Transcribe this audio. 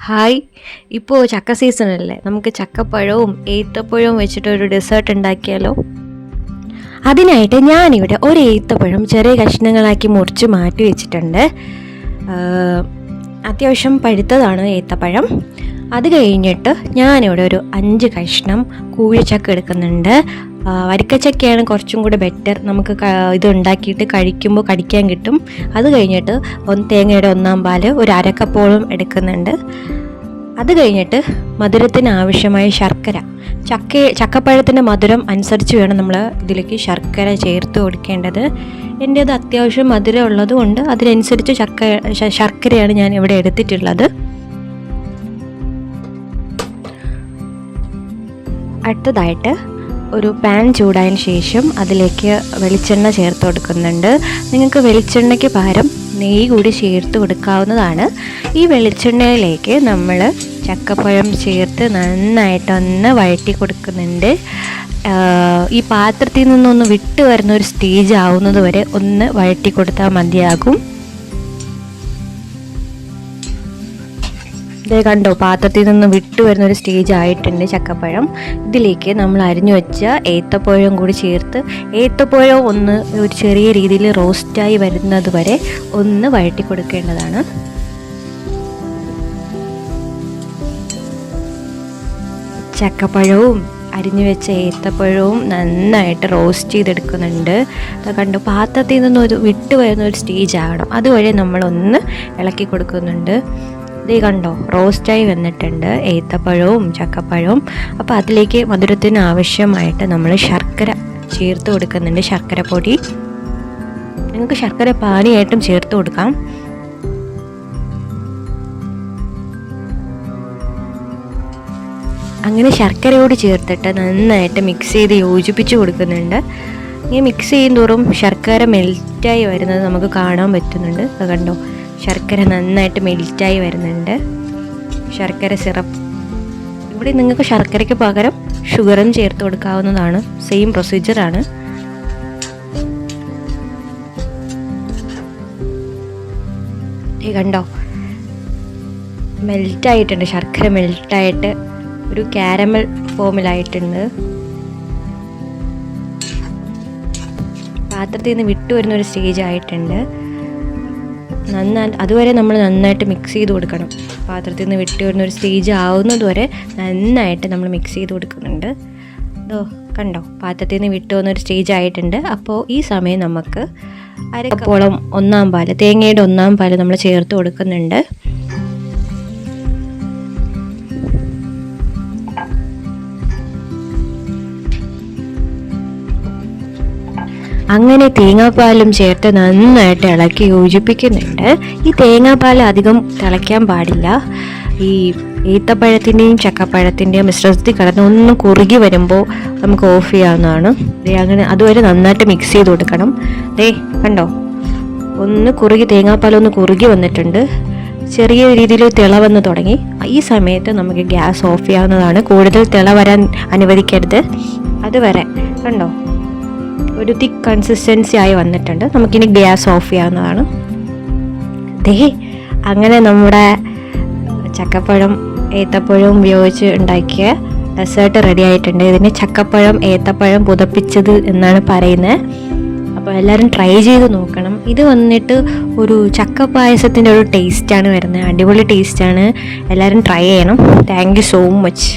Hi, ഇപ്പോൾ ചക്ക സീസണല്ലേ. നമുക്ക് ചക്കപ്പഴവും ഏത്തപ്പഴവും വെച്ചിട്ടൊരു ഡെസേർട്ട് ഉണ്ടാക്കിയാലോ? അതിനായിട്ട് ഞാനിവിടെ ഒരു ഏത്തപ്പഴം ചെറിയ കഷ്ണങ്ങളാക്കി മുറിച്ച് മാറ്റി വെച്ചിട്ടുണ്ട്. അത്യാവശ്യം പഴുത്തതാണ് ഏത്തപ്പഴം. അത് കഴിഞ്ഞിട്ട് ഞാനിവിടെ ഒരു 5 കഷ്ണം കൂഴിച്ചക്ക എടുക്കുന്നുണ്ട്. വരിക്കച്ചക്കയാണ് കുറച്ചും കൂടെ ബെറ്റർ. നമുക്ക് ഇത് ഉണ്ടാക്കിയിട്ട് കഴിക്കുമ്പോൾ കടിക്കാൻ കിട്ടും. അത് കഴിഞ്ഞിട്ട് തേങ്ങയുടെ 1/4 പാല് ഒരു അരക്കപ്പോളം എടുക്കുന്നുണ്ട്. അത് കഴിഞ്ഞിട്ട് മധുരത്തിന് ആവശ്യമായ ശർക്കര, ചക്കപ്പഴത്തിൻ്റെ മധുരം അനുസരിച്ച് വേണം നമ്മൾ ഇതിലേക്ക് ശർക്കര ചേർത്ത് കൊടുക്കേണ്ടത്. എൻ്റേത് അത്യാവശ്യം മധുരം ഉള്ളതുകൊണ്ട് അതിനനുസരിച്ച് ശർക്കരയാണ് ഞാൻ ഇവിടെ എടുത്തിട്ടുള്ളത്. അടുത്തതായിട്ട് ഒരു പാൻ ചൂടായതിന് ശേഷം അതിലേക്ക് വെളിച്ചെണ്ണ ചേർത്ത് കൊടുക്കുന്നുണ്ട്. നിങ്ങൾക്ക് വെളിച്ചെണ്ണയ്ക്ക് പകരം നെയ്യ് കൂടി ചേർത്ത് കൊടുക്കാവുന്നതാണ്. ഈ വെളിച്ചെണ്ണയിലേക്ക് നമ്മൾ ചക്കപ്പഴം ചേർത്ത് നന്നായിട്ടൊന്ന് വഴറ്റി കൊടുക്കുന്നുണ്ട്. ഈ പാത്രത്തിൽ നിന്നൊന്ന് വിട്ട് വരുന്ന ഒരു സ്റ്റേജ് ആവുന്നത് വരെ ഒന്ന് വഴറ്റി കൊടുത്താൽ മതിയാകും. ഇത് കണ്ടോ, പാത്രത്തിൽ നിന്ന് വിട്ടു വരുന്നൊരു സ്റ്റേജ് ആയിട്ടുണ്ട് ചക്കപ്പഴം. ഇതിലേക്ക് നമ്മൾ അരിഞ്ഞു വെച്ച ഏത്തപ്പഴം കൂടി ചേർത്ത് ഏത്തപ്പഴം ഒന്ന് ഒരു ചെറിയ രീതിയിൽ റോസ്റ്റായി വരുന്നത് വരെ ഒന്ന് വഴറ്റി കൊടുക്കേണ്ടതാണ്. ചക്കപ്പഴവും അരിഞ്ഞു വെച്ച ഏത്തപ്പഴവും നന്നായിട്ട് റോസ്റ്റ് ചെയ്തെടുക്കുന്നുണ്ട്. അത് കണ്ടു, പാത്രത്തിൽ നിന്നൊരു വിട്ടു വരുന്ന ഒരു സ്റ്റേജ് ആകണം. അതുവരെ നമ്മളൊന്ന് ഇളക്കി കൊടുക്കുന്നുണ്ട്. ഇത് കണ്ടോ, റോസ്റ്റായി വന്നിട്ടുണ്ട് ഏത്തപ്പഴവും ചക്കപ്പഴവും. അപ്പോൾ അതിലേക്ക് മധുരത്തിന് ആവശ്യമായിട്ട് നമ്മൾ ശർക്കര ചേർത്ത് കൊടുക്കുന്നുണ്ട്. ശർക്കര പൊടി നിങ്ങൾക്ക് ശർക്കര പാനിയായിട്ടും ചേർത്ത് കൊടുക്കാം. അങ്ങനെ ശർക്കരയോട് ചേർത്തിട്ട് നന്നായിട്ട് മിക്സ് ചെയ്ത് യോജിപ്പിച്ച് കൊടുക്കുന്നുണ്ട്. ഈ മിക്സ് ചെയ്യും തോറും ശർക്കര മെൽറ്റായി വരുന്നത് നമുക്ക് കാണാൻ പറ്റുന്നുണ്ട്. അത് കണ്ടോ, ശർക്കര നന്നായിട്ട് മെൽറ്റായി വരുന്നുണ്ട്. ശർക്കര സിറപ്പ്, ഇവിടെ നിങ്ങൾക്ക് ശർക്കരയ്ക്ക് പകരം ഷുഗറും ചേർത്ത് കൊടുക്കാവുന്നതാണ്. സെയിം പ്രൊസീജിയറാണ്. കണ്ടോ, മെൽറ്റായിട്ടുണ്ട്. ശർക്കര മെൽറ്റായിട്ട് ഒരു കാരമൽ ഫോമിലായിട്ടുണ്ട്. പാത്രത്തിൽ നിന്ന് വിട്ടു വരുന്നൊരു സ്റ്റേജ് ആയിട്ടുണ്ട്. അതുവരെ നമ്മൾ നന്നായിട്ട് മിക്സ് ചെയ്ത് കൊടുക്കണം. പാത്രത്തിൽ നിന്ന് വിട്ട് വരുന്ന ഒരു സ്റ്റേജ് ആവുന്നത് വരെ നന്നായിട്ട് നമ്മൾ മിക്സ് ചെയ്ത് കൊടുക്കുന്നുണ്ട്. അതോ കണ്ടോ, പാത്രത്തിൽ നിന്ന് വിട്ട് വന്നൊരു സ്റ്റേജ് ആയിട്ടുണ്ട്. അപ്പോൾ ഈ സമയം നമുക്ക് അരക്കപ്പോളം 1/4 പാല്, തേങ്ങയുടെ 1/4 പാല് നമ്മൾ ചേർത്ത് കൊടുക്കുന്നുണ്ട്. അങ്ങനെ തേങ്ങാപ്പാലും ചേർത്ത് നന്നായിട്ട് ഇളക്കി യോജിപ്പിക്കുന്നുണ്ട്. ഈ തേങ്ങാപ്പാൽ അധികം തിളയ്ക്കാൻ പാടില്ല. ഈ ഏത്തപ്പഴത്തിൻ്റെയും ചക്കപ്പഴത്തിൻ്റെയും മിശ്രിതത്തിൽ കിടന്ന് ഒന്ന് കുറുകി വരുമ്പോൾ നമുക്ക് ഓഫ് ചെയ്യാവുന്നതാണ്. അങ്ങനെ അതുവരെ നന്നായിട്ട് മിക്സ് ചെയ്ത് കൊടുക്കണം. കണ്ടോ, ഒന്ന് കുറുകി, തേങ്ങാപ്പാലൊന്ന് കുറുകി വന്നിട്ടുണ്ട്. ചെറിയ രീതിയിൽ തിള വന്ന് തുടങ്ങി. ഈ സമയത്ത് നമുക്ക് ഗ്യാസ് ഓഫ് ചെയ്യാവുന്നതാണ്. കൂടുതൽ തിള വരാൻ അനുവദിക്കരുത്. അതുവരെ കണ്ടോ, ഒരു തിക്ക് കൺസിസ്റ്റൻസി ആയി വന്നിട്ടുണ്ട്. നമുക്കിനി ഗ്യാസ് ഓഫ് ചെയ്യാവുന്നതാണ്. അങ്ങനെ നമ്മുടെ ചക്കപ്പഴം ഏത്തപ്പഴവും ഉപയോഗിച്ച് ഉണ്ടാക്കിയ ഡെസേർട്ട് റെഡി ആയിട്ടുണ്ട്. ഇതിന് ചക്കപ്പഴം ഏത്തപ്പഴം പുതപ്പിച്ചത് എന്നാണ് പറയുന്നത്. അപ്പോൾ എല്ലാവരും ട്രൈ ചെയ്ത് നോക്കണം. ഇത് വന്നിട്ട് ഒരു ചക്ക പായസത്തിൻ്റെ ഒരു ടേസ്റ്റാണ് വരുന്നത്. അടിപൊളി ടേസ്റ്റാണ്. എല്ലാവരും ട്രൈ ചെയ്യണം. Thank you so much.